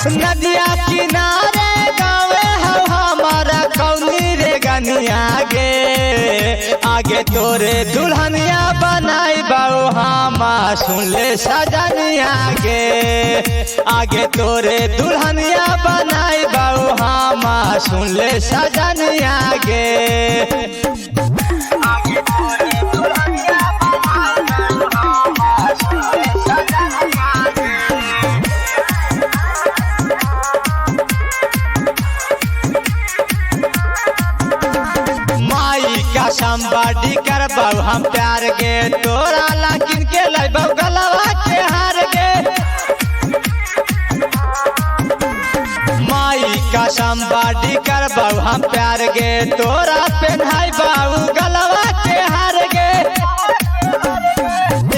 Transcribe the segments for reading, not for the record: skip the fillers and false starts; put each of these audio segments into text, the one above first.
नदिया किनारे गावे हमारा कौनी रे गनिया गे। आगे तोरे दुल्हनिया बनाई बाऊ हामा सुन ले सजनिया गे। आगे तोरे दुल्हनिया बनाई बाऊ हामा सुन ले सजनिया गे। संबाडी कर बाऊ हम प्यार गे तोरा लाकिन के लाइबा गलवा के हार गे। माई का संबाडी कर बाऊ हम प्यार गे तोरा पहनाई बाऊ गलवा के हार गे।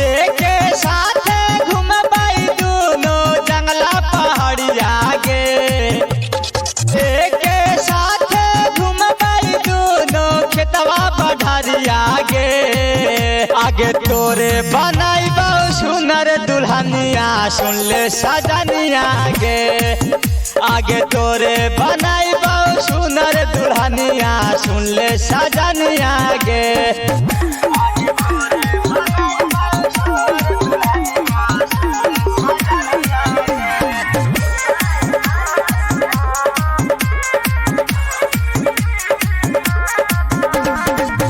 एके साथ घूमबाई दोनों जंगला पहाड़िया गे। एके साथ घूमबाई दोनों खेतवा बढ़िया गे। आगे तोरे बनाई बाऊ सुनर दुल्हनिया सुन ले सजनिया गे। आगे तोरे बनाई बाऊ सुनर दुल्हनिया सुन ले सजनिया गे।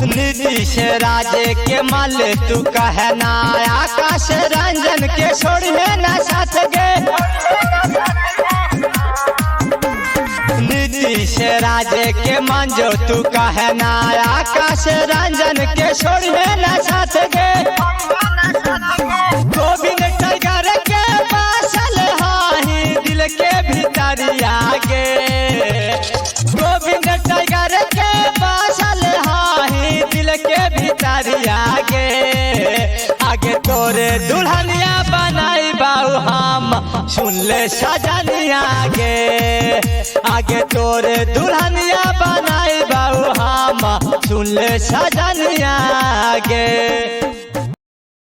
नीतीश राजे के मल तू कहना आकाश रंजन के छोड़िए न साथ गे। नीतीश राजे के मंजो तू कहना आकाश रंजन के छोड़िए न साथ गे। गोविंद टाइगर के बासल हाही दिल के भीतरिया गे। गोविंद टाइगर के बासल हाही दिल के भीतरिया गे। आगे तोरे दुल्हनिया बनाई बाऊ हम सुन ले सजनिया गे। आगे तोरे दुल्हनिया बनाई बाऊ हम सुन ले सजनिया गे।